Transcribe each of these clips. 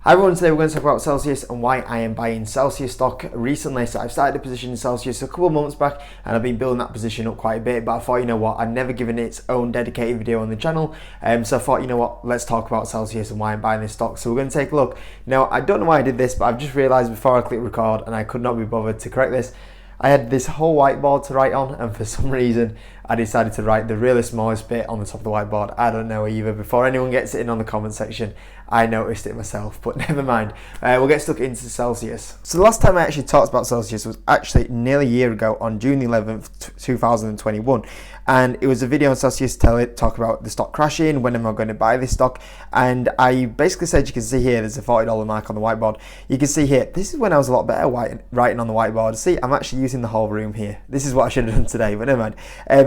Hi everyone, today we're going to talk about Celsius and why I am buying Celsius stock recently. So I've started a position in Celsius a couple of months back and I've been building that position up quite a bit, but I thought, you know what, I've never given its own dedicated video on the channel. So I thought, you know what, let's talk about Celsius and why I'm buying this stock. So we're going to take a look. Now, I don't know why I did this, but I've just realized before I click record, and I could not be bothered to correct this, I had this whole whiteboard to write on, and for some reason I decided to write the really smallest bit on the top of the whiteboard. I don't know either. Before anyone gets it in on the comment section, I noticed it myself, but never mind. We'll get stuck into Celsius. So the last time I actually talked about Celsius was actually nearly a year ago on June 11th, 2021. And it was a video on Celsius talk about the stock crashing, when am I going to buy this stock. And I basically said, you can see here, there's a $40 mark on the whiteboard. You can see here, this is when I was a lot better writing on the whiteboard. See, I'm actually using the whole room here. This is what I should have done today, but never mind.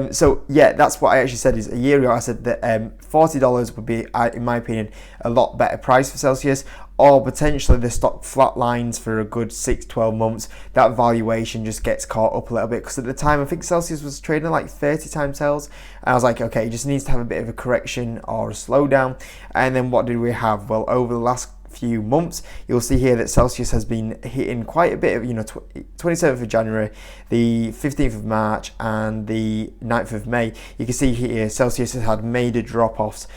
So yeah, that's what I actually said. Is a year ago I said that $40 would be, in my opinion, a lot better price for Celsius, or potentially the stock flatlines for a good 6-12 months. That valuation just gets caught up a little bit, because at the time I think Celsius was trading like 30 times sales, and I was like, okay, it just needs to have a bit of a correction or a slowdown. And then what did we have? Well, over the last few months, you'll see here that Celsius has been hitting quite a bit of, 27th of January, the 15th of March and the 9th of May. You can see here Celsius has had major drop-offs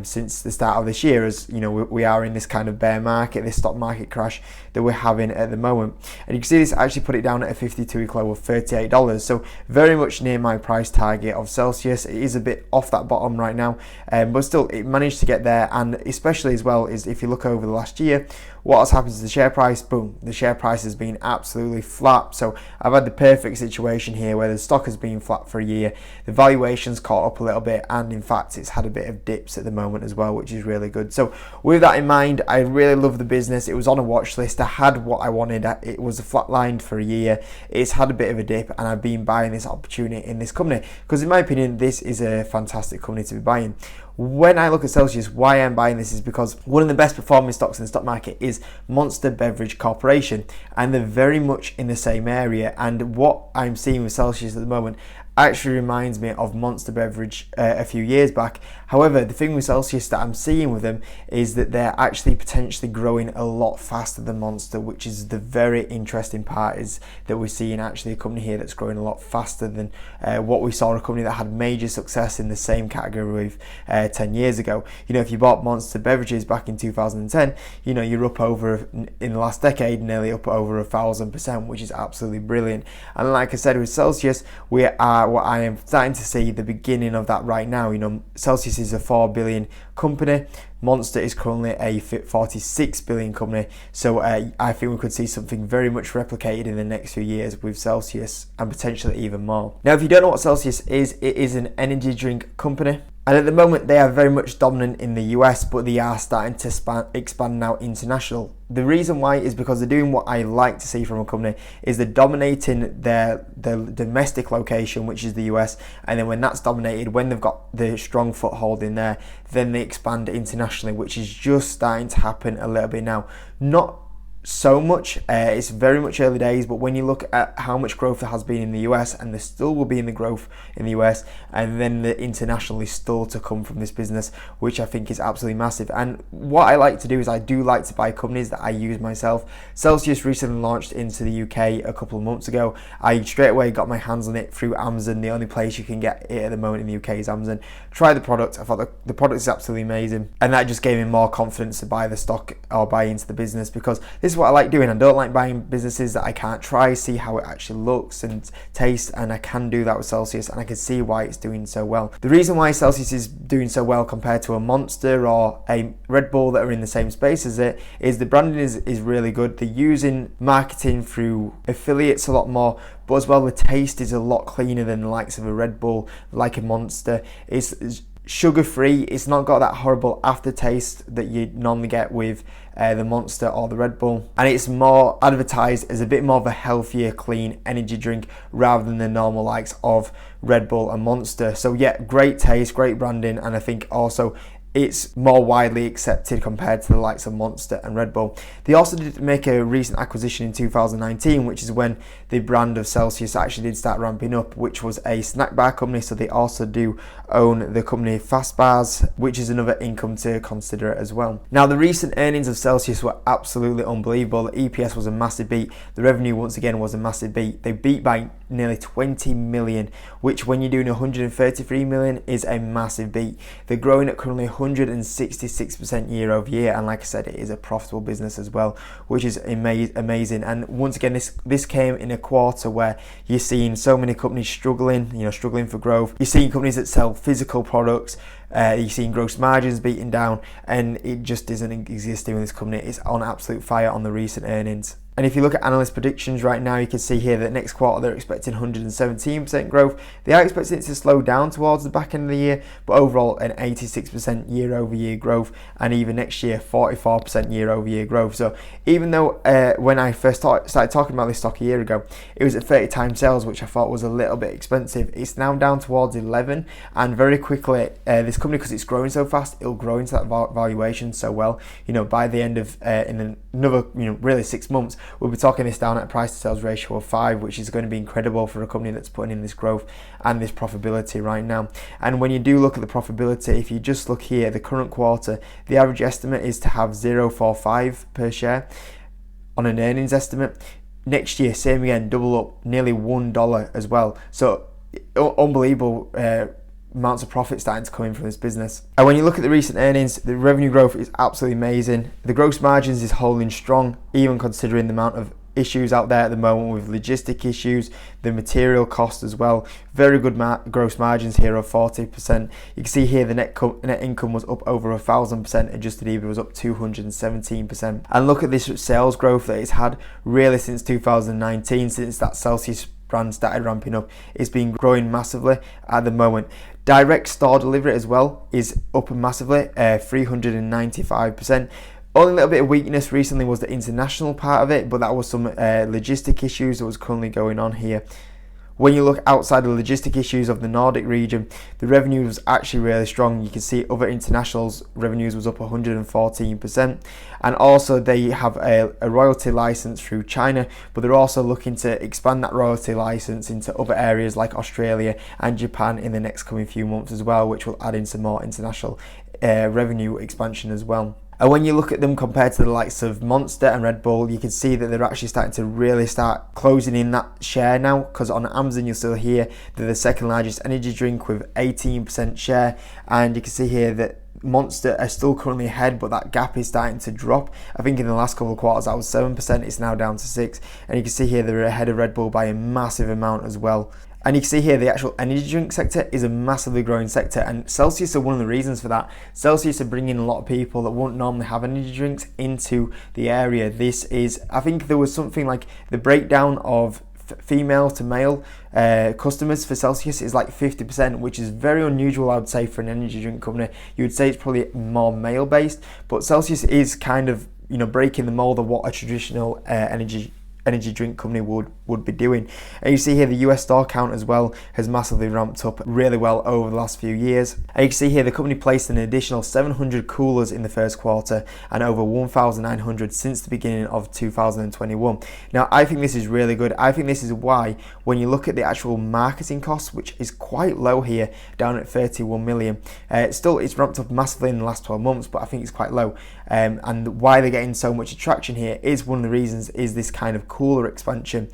since the start of this year, as we are in this kind of bear market, this stock market crash that we're having at the moment. And you can see this actually put it down at a 52-week low of $38, so very much near my price target of Celsius. It is a bit off that bottom right now, but still it managed to get there. And especially as well is if you look over the last year, what has happened to the share price? Boom, the share price has been absolutely flat. So I've had the perfect situation here where the stock has been flat for a year, the valuation's caught up a little bit, and in fact it's had a bit of dips at the moment as well, which is really good. So with that in mind, I really love the business. It was on a watch list. I had what I wanted. It was flatlined for a year. It's had a bit of a dip, and I've been buying this opportunity in this company because in my opinion this is a fantastic company to be buying. When I look at Celsius, why I'm buying this is because one of the best performing stocks in the stock market is Monster Beverage Corporation, and they're very much in the same area. And what I'm seeing with Celsius at the moment actually reminds me of Monster Beverage a few years back. However, the thing with Celsius that I'm seeing with them is that they're actually potentially growing a lot faster than Monster, which is the very interesting part, is that we're seeing actually a company here that's growing a lot faster than what we saw a company that had major success in the same category with 10 years ago. If you bought Monster Beverages back in 2010, you're up over, in the last decade, nearly up over 1,000%, which is absolutely brilliant. And like I said, with Celsius, we are what I am starting to see the beginning of that right now. Celsius is a 4 billion company. Monster is currently a 46 billion company. So I think we could see something very much replicated in the next few years with Celsius, and potentially even more. Now, if you don't know what Celsius is, it is an energy drink company. And at the moment, they are very much dominant in the US, but they are starting to expand now international. The reason why is because they're doing what I like to see from a company, is they're dominating their domestic location, which is the US, and then when that's dominated, when they've got the strong foothold in there, then they expand internationally, which is just starting to happen a little bit now. Not so much, it's very much early days, but when you look at how much growth there has been in the US, and there still will be in the growth in the US, and then the international is still to come from this business, which I think is absolutely massive. And what I like to do is I do like to buy companies that I use myself. Celsius recently launched into the UK a couple of months ago. I straight away got my hands on it through Amazon. The only place you can get it at the moment in the UK is Amazon. Tried the product. I thought the product is absolutely amazing, and that just gave me more confidence to buy the stock or buy into the business, because this is what I like doing. I don't like buying businesses that I can't try, see how it actually looks and tastes, and I can do that with Celsius, and I can see why it's doing so well. The reason why Celsius is doing so well compared to a Monster or a Red Bull that are in the same space as it is the branding is really good. They're using marketing through affiliates a lot more, but as well the taste is a lot cleaner than the likes of a Red Bull, like a Monster. It's sugar-free. It's not got that horrible aftertaste that you normally get with the Monster or the Red Bull, and it's more advertised as a bit more of a healthier, clean energy drink rather than the normal likes of Red Bull and Monster. So yeah, great taste, great branding, and I think also it's more widely accepted compared to the likes of Monster and Red Bull. They also did make a recent acquisition in 2019, which is when the brand of Celsius actually did start ramping up, which was a snack bar company. So they also do own the company Fast Bars, which is another income to consider as well. Now, the recent earnings of Celsius were absolutely unbelievable. The EPS was a massive beat. The revenue, once again, was a massive beat. They beat by nearly 20 million, which when you're doing 133 million is a massive beat. They're growing at currently 166% year over year, and like I said, it is a profitable business as well, which is amazing. And once again, this came in a quarter where you're seeing so many companies struggling for growth. You're seeing companies that sell physical products. You're seeing gross margins beaten down, and it just isn't existing with this company. It's on absolute fire on the recent earnings. And if you look at analyst predictions right now, you can see here that next quarter they're expecting 117% growth. They are expecting it to slow down towards the back end of the year, but overall an 86% year over year growth, and even next year 44% year over year growth. So even though when I first started talking about this stock a year ago, it was at 30 times sales, which I thought was a little bit expensive, it's now down towards 11, and very quickly this company, because it's growing so fast, it'll grow into that valuation so well. By the end of in another really 6 months, we'll be talking this down at a price to sales ratio of 5, which is going to be incredible for a company that's putting in this growth and this profitability right now. And when you do look at the profitability, if you just look here, the current quarter, the average estimate is to have 0.45 per share on an earnings estimate. Next year, same again, double up, nearly $1 as well. So unbelievable amounts of profit starting to come in from this business. And when you look at the recent earnings, the revenue growth is absolutely amazing. The gross margins is holding strong, even considering the amount of issues out there at the moment with logistic issues, the material cost as well. Very good gross margins here of 40%. You can see here the net income was up over 1,000%, adjusted EBITDA was up 217%. And look at this sales growth that it's had really since 2019, since that Celsius brand started ramping up. It's been growing massively at the moment. Direct store delivery as well is up massively, 395%. Only little bit of weakness recently was the international part of it, but that was some logistic issues that was currently going on here. When you look outside the logistic issues of the Nordic region, the revenue was actually really strong. You can see other internationals' revenues was up 114%. And also they have a royalty license through China, but they're also looking to expand that royalty license into other areas like Australia and Japan in the next coming few months as well, which will add in some more international revenue expansion as well. And when you look at them compared to the likes of Monster and Red Bull, you can see that they're actually starting to really start closing in that share now, because on Amazon you'll still hear they're the second largest energy drink with 18% share, and you can see here that Monster are still currently ahead, but that gap is starting to drop. I think in the last couple of quarters that was 7%, it's now down to 6%, and you can see here they're ahead of Red Bull by a massive amount as well. And you can see here the actual energy drink sector is a massively growing sector, and Celsius are one of the reasons for that. Celsius are bringing a lot of people that won't normally have energy drinks into the area. This is, I think there was something like the breakdown of female to male customers for Celsius is like 50%, which is very unusual, I would say, for an energy drink company. You would say it's probably more male based, but Celsius is kind of breaking the mold of what a traditional energy drink company would be doing. And you see here the US store count as well has massively ramped up really well over the last few years. And you can see here the company placed an additional 700 coolers in the first quarter and over 1,900 since the beginning of 2021. Now I think this is really good. I think this is why when you look at the actual marketing costs, which is quite low here, down at 31 million, it's ramped up massively in the last 12 months, but I think it's quite low. And why they're getting so much attraction here is one of the reasons is this kind of cooler expansion.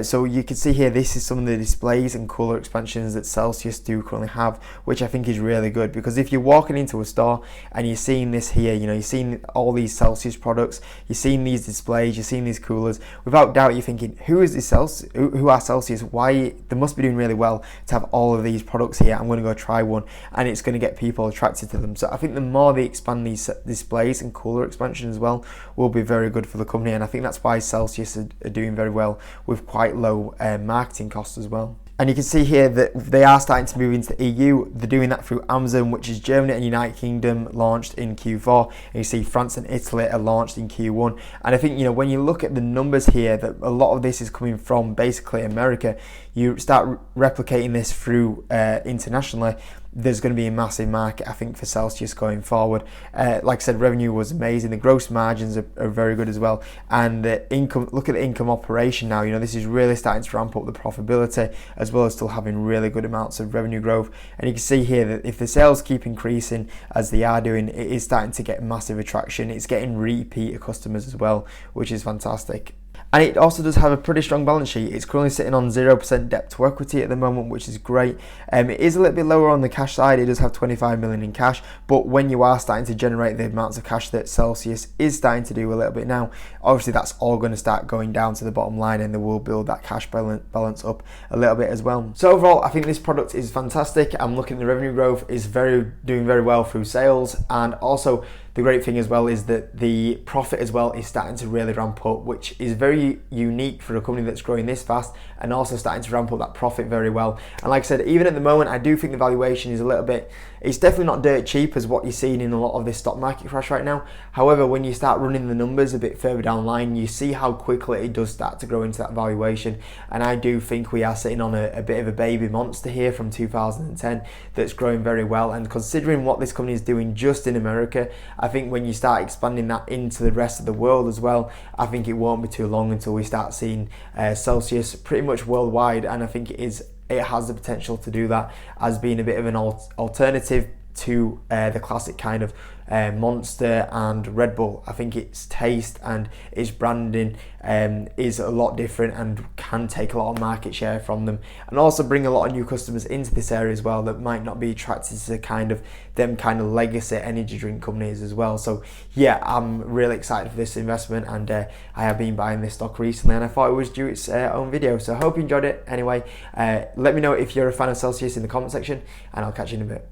So you can see here, this is some of the displays and cooler expansions that Celsius do currently have, which I think is really good, because if you're walking into a store and you're seeing this here, you're seeing all these Celsius products, you're seeing these displays, you're seeing these coolers, without doubt you're thinking, who is this Celsius? Who are Celsius? Why they must be doing really well to have all of these products here. I'm going to go try one, and it's going to get people attracted to them. So I think the more they expand these displays and cooler expansion as well will be very good for the company, and I think that's why Celsius are doing very well with quite low marketing costs as well. And you can see here that they are starting to move into the EU. They're doing that through Amazon, which is Germany and United Kingdom launched in Q4. And you see France and Italy are launched in Q1. And I think, when you look at the numbers here, that a lot of this is coming from basically America. You start replicating this through internationally. there's going to be a massive market, I think, for Celsius going forward. Like I said, revenue was amazing. The gross margins are very good as well. And the income, look at the income operation now. This is really starting to ramp up the profitability, as well as still having really good amounts of revenue growth. And you can see here that if the sales keep increasing as they are doing, it is starting to get massive attraction. It's getting repeat customers as well, which is fantastic. And it also does have a pretty strong balance sheet. It's currently sitting on 0% debt to equity at the moment, which is great. It is a little bit lower on the cash side. It does have 25 million in cash, but when you are starting to generate the amounts of cash that Celsius is starting to do a little bit now, obviously that's all going to start going down to the bottom line, and they will build that cash balance up a little bit as well. So overall, I think this product is fantastic. I'm looking at the revenue growth is doing very well through sales, and also the great thing as well is that the profit as well is starting to really ramp up, which is very unique for a company that's growing this fast and also starting to ramp up that profit very well. And like I said, even at the moment, I do think the valuation is a little bit, it's definitely not dirt cheap as what you're seeing in a lot of this stock market crash right now. However, when you start running the numbers a bit further down the line, you see how quickly it does start to grow into that valuation. And I do think we are sitting on a bit of a baby monster here from 2010 that's growing very well. And considering what this company is doing just in America, I think when you start expanding that into the rest of the world as well, I think it won't be too long until we start seeing Celsius pretty much worldwide. And I think it has the potential to do that as being a bit of an alternative to the classic kind of Monster and Red Bull. I think its taste and its branding is a lot different and can take a lot of market share from them, and also bring a lot of new customers into this area as well that might not be attracted to them kind of legacy energy drink companies as well. So yeah, I'm really excited for this investment, and I have been buying this stock recently, and I thought it was due its own video. So I hope you enjoyed it. Anyway, let me know if you're a fan of Celsius in the comment section, and I'll catch you in a bit.